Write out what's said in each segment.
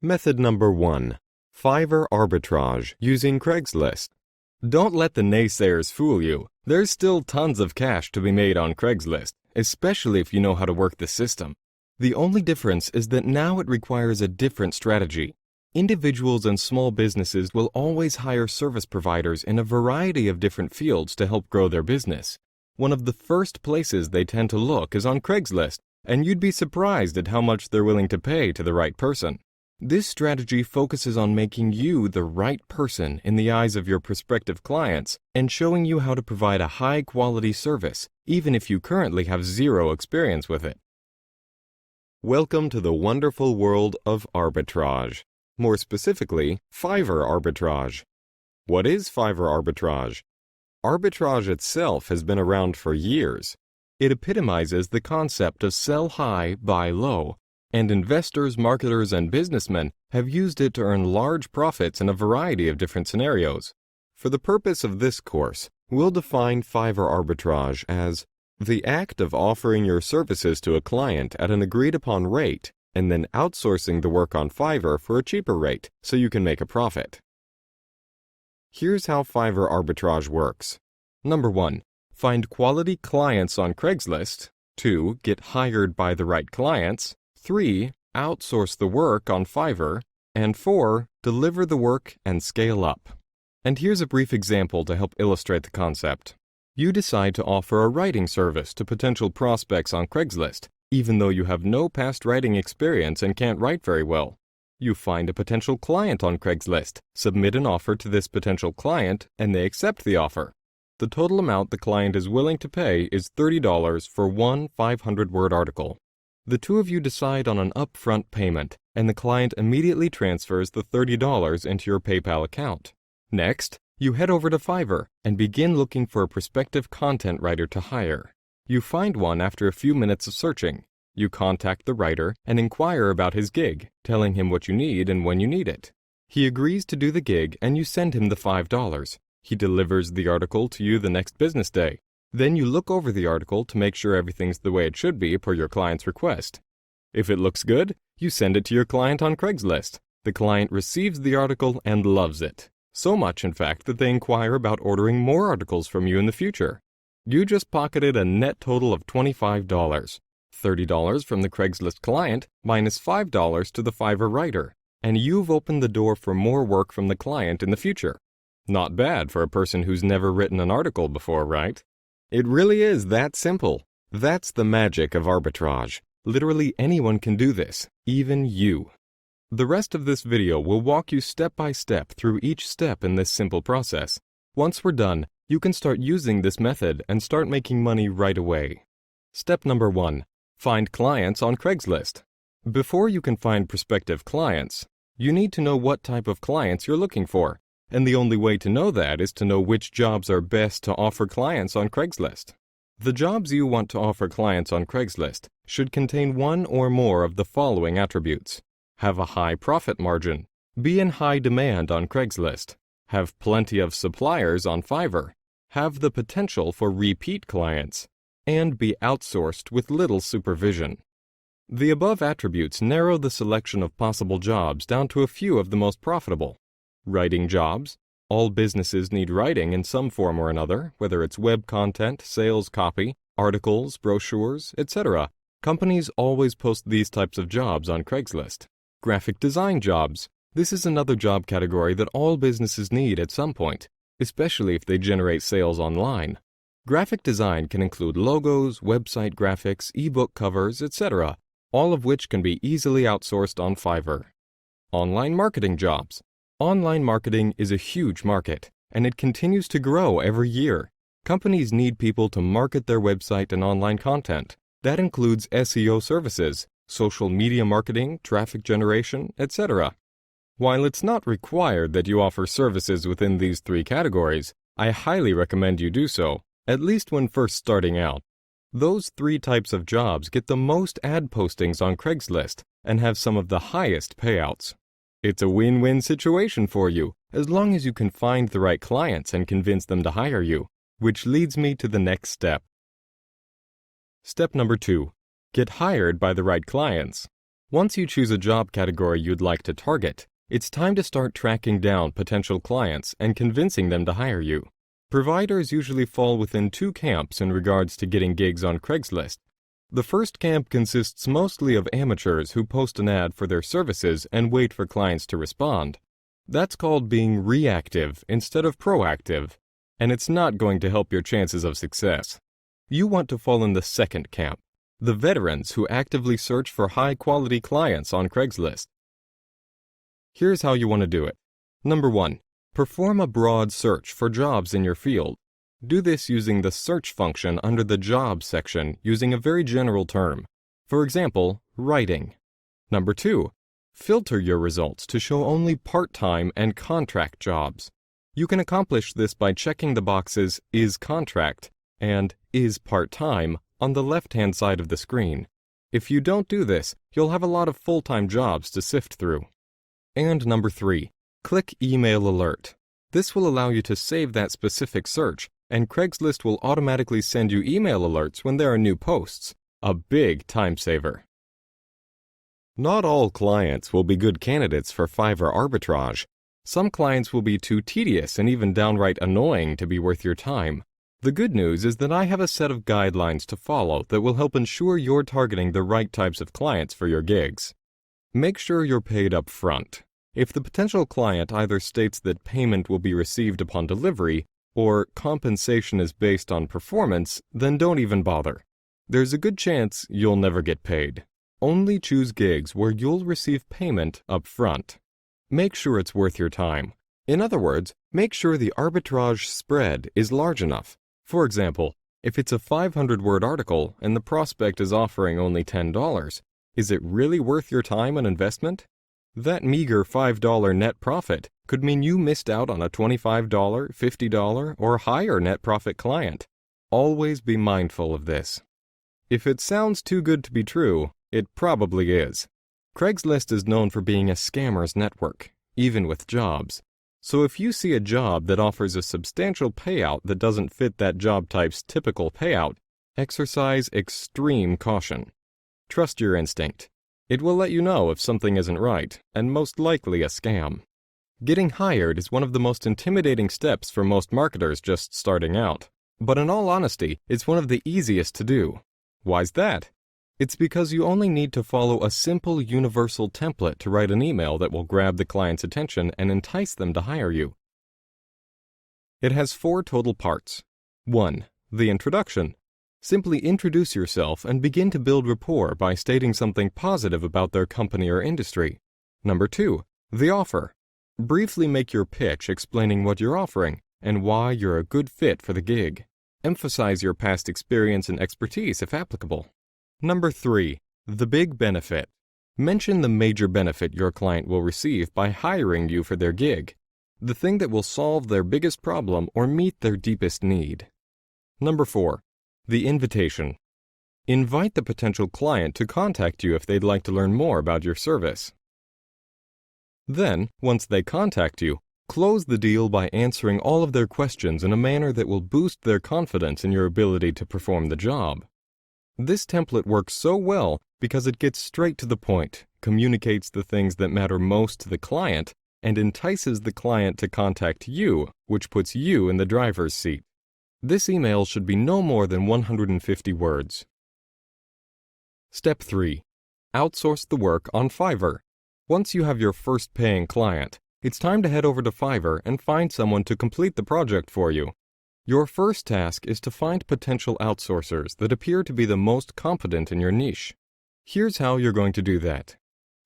Method number 1. Fiverr Arbitrage using Craigslist. Don't let the naysayers fool you. There's still tons of cash to be made on Craigslist, especially if you know how to work the system. The only difference is that now it requires a different strategy. Individuals and small businesses will always hire service providers in a variety of different fields to help grow their business. One of the first places they tend to look is on Craigslist, and you'd be surprised at how much they're willing to pay to the right person. This strategy focuses on making you the right person in the eyes of your prospective clients and showing you how to provide a high-quality service, even if you currently have zero experience with it. Welcome to the wonderful world of arbitrage. More specifically, Fiverr Arbitrage. What is Fiverr Arbitrage? Arbitrage itself has been around for years. It epitomizes the concept of sell high, buy low, and investors, marketers, and businessmen have used it to earn large profits in a variety of different scenarios. For the purpose of this course, we'll define Fiverr Arbitrage as the act of offering your services to a client at an agreed-upon rate and then outsourcing the work on Fiverr for a cheaper rate so you can make a profit. Here's how Fiverr Arbitrage works. Number 1. Find quality clients on Craigslist. 2. Get hired by the right clients. 3. Outsource the work on Fiverr. And 4. Deliver the work and scale up. And here's a brief example to help illustrate the concept. You decide to offer a writing service to potential prospects on Craigslist, even though you have no past writing experience and can't write very well. You find a potential client on Craigslist, submit an offer to this potential client, and they accept the offer. The total amount the client is willing to pay is $30 for one 500-word article. The two of you decide on an upfront payment, and the client immediately transfers the $30 into your PayPal account. Next, you head over to Fiverr and begin looking for a prospective content writer to hire. You find one after a few minutes of searching. You contact the writer and inquire about his gig, telling him what you need and when you need it. He agrees to do the gig and you send him the $5. He delivers the article to you the next business day. Then you look over the article to make sure everything's the way it should be per your client's request. If it looks good, you send it to your client on Craigslist. The client receives the article and loves it. So much, in fact, that they inquire about ordering more articles from you in the future. You just pocketed a net total of $25. $30 from the Craigslist client minus $5 to the Fiverr writer, and you've opened the door for more work from the client in the future. Not bad for a person who's never written an article before, right? It really is that simple. That's the magic of arbitrage. Literally anyone can do this, even you. The rest of this video will walk you step by step through each step in this simple process. Once we're done, you can start using this method and start making money right away. Step number 1. Find clients on Craigslist. Before you can find prospective clients, you need to know what type of clients you're looking for, and the only way to know that is to know which jobs are best to offer clients on Craigslist. The jobs you want to offer clients on Craigslist should contain one or more of the following attributes. Have a high profit margin. Be in high demand on Craigslist. Have plenty of suppliers on Fiverr. Have the potential for repeat clients. And be outsourced with little supervision. The above attributes narrow the selection of possible jobs down to a few of the most profitable. Writing jobs. All businesses need writing in some form or another, whether it's web content, sales copy, articles, brochures, etc. Companies always post these types of jobs on Craigslist. Graphic design jobs. This is another job category that all businesses need at some point, especially if they generate sales online. Graphic design can include logos, website graphics, ebook covers, etc., all of which can be easily outsourced on Fiverr. Online marketing jobs. Online marketing is a huge market, and it continues to grow every year. Companies need people to market their website and online content. That includes SEO services, social media marketing, traffic generation, etc. While it's not required that you offer services within these three categories, I highly recommend you do so, at least when first starting out. Those three types of jobs get the most ad postings on Craigslist and have some of the highest payouts. It's a win-win situation for you, as long as you can find the right clients and convince them to hire you, which leads me to the next step. Step number 2. Get hired by the right clients. Once you choose a job category you'd like to target, it's time to start tracking down potential clients and convincing them to hire you. Providers usually fall within two camps in regards to getting gigs on Craigslist. The first camp consists mostly of amateurs who post an ad for their services and wait for clients to respond. That's called being reactive instead of proactive, and it's not going to help your chances of success. You want to fall in the second camp, the veterans who actively search for high-quality clients on Craigslist. Here's how you want to do it. Number 1. Perform a broad search for jobs in your field. Do this using the search function under the Jobs section using a very general term. For example, writing. Number 2. Filter your results to show only part-time and contract jobs. You can accomplish this by checking the boxes Is Contract and Is Part-Time on the left-hand side of the screen. If you don't do this, you'll have a lot of full-time jobs to sift through. And number 3, click Email Alert. This will allow you to save that specific search, and Craigslist will automatically send you email alerts when there are new posts. A big time saver. Not all clients will be good candidates for Fiverr Arbitrage. Some clients will be too tedious and even downright annoying to be worth your time. The good news is that I have a set of guidelines to follow that will help ensure you're targeting the right types of clients for your gigs. Make sure you're paid up front. If the potential client either states that payment will be received upon delivery or compensation is based on performance, then don't even bother. There's a good chance you'll never get paid. Only choose gigs where you'll receive payment up front. Make sure it's worth your time. In other words, make sure the arbitrage spread is large enough. For example, if it's a 500-word article and the prospect is offering only $10, is it really worth your time and investment? That meager $5 net profit could mean you missed out on a $25, $50, or higher net profit client. Always be mindful of this. If it sounds too good to be true, it probably is. Craigslist is known for being a scammer's network, even with jobs. So if you see a job that offers a substantial payout that doesn't fit that job type's typical payout, exercise extreme caution. Trust your instinct. It will let you know if something isn't right, and most likely a scam. Getting hired is one of the most intimidating steps for most marketers just starting out. But in all honesty, it's one of the easiest to do. Why's that? It's because you only need to follow a simple universal template to write an email that will grab the client's attention and entice them to hire you. It has 4 total parts. 1. The introduction. Simply introduce yourself and begin to build rapport by stating something positive about their company or industry. Number 2. The offer. Briefly make your pitch explaining what you're offering and why you're a good fit for the gig. Emphasize your past experience and expertise if applicable. Number 3. The big benefit. Mention the major benefit your client will receive by hiring you for their gig. The thing that will solve their biggest problem or meet their deepest need. Number 4. The invitation. Invite the potential client to contact you if they'd like to learn more about your service. Then, once they contact you, close the deal by answering all of their questions in a manner that will boost their confidence in your ability to perform the job. This template works so well because it gets straight to the point, communicates the things that matter most to the client, and entices the client to contact you, which puts you in the driver's seat. This email should be no more than 150 words. Step 3. Outsource the work on Fiverr. Once you have your first paying client, it's time to head over to Fiverr and find someone to complete the project for you. Your first task is to find potential outsourcers that appear to be the most competent in your niche. Here's how you're going to do that.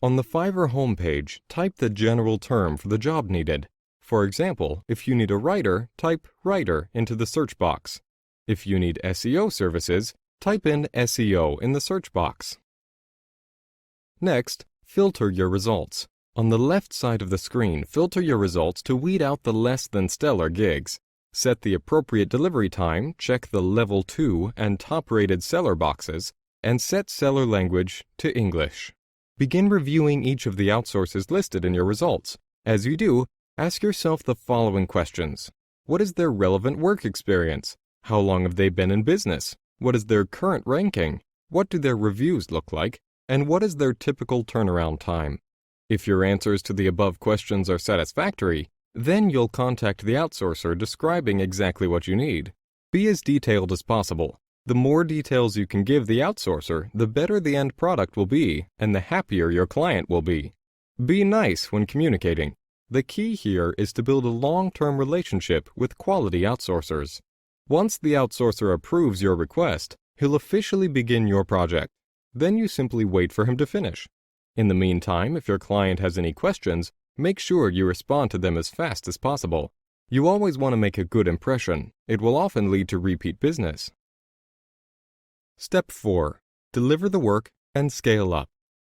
On the Fiverr homepage, type the general term for the job needed. For example, if you need a writer, type writer into the search box. If you need SEO services, type in SEO in the search box. Next, filter your results. On the left side of the screen, filter your results to weed out the less than stellar gigs. Set the appropriate delivery time, check the Level 2 and top-rated seller boxes, and set seller language to English. Begin reviewing each of the outsources listed in your results. As you do, ask yourself the following questions. What is their relevant work experience? How long have they been in business? What is their current ranking? What do their reviews look like? And what is their typical turnaround time? If your answers to the above questions are satisfactory, then you'll contact the outsourcer describing exactly what you need. Be as detailed as possible. The more details you can give the outsourcer, the better the end product will be, and the happier your client will be. Be nice when communicating. The key here is to build a long-term relationship with quality outsourcers. Once the outsourcer approves your request, he'll officially begin your project. Then you simply wait for him to finish. In the meantime, if your client has any questions, make sure you respond to them as fast as possible. You always want to make a good impression. It will often lead to repeat business. Step 4. Deliver the work and scale up.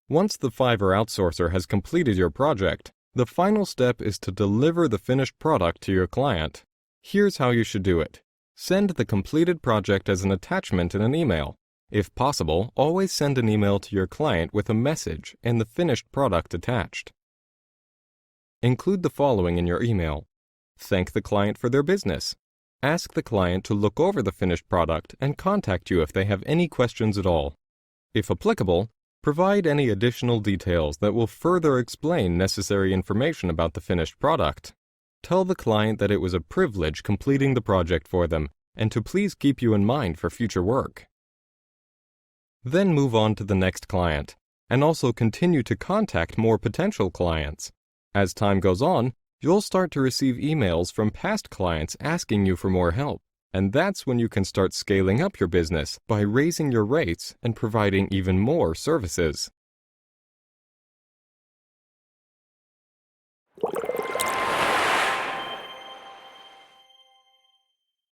Once the Fiverr outsourcer has completed your project, the final step is to deliver the finished product to your client. Here's how you should do it. Send the completed project as an attachment in an email. If possible, always send an email to your client with a message and the finished product attached. Include the following in your email. Thank the client for their business. Ask the client to look over the finished product and contact you if they have any questions at all. If applicable, provide any additional details that will further explain necessary information about the finished product. Tell the client that it was a privilege completing the project for them and to please keep you in mind for future work. Then move on to the next client, and also continue to contact more potential clients. As time goes on, you'll start to receive emails from past clients asking you for more help, and that's when you can start scaling up your business by raising your rates and providing even more services.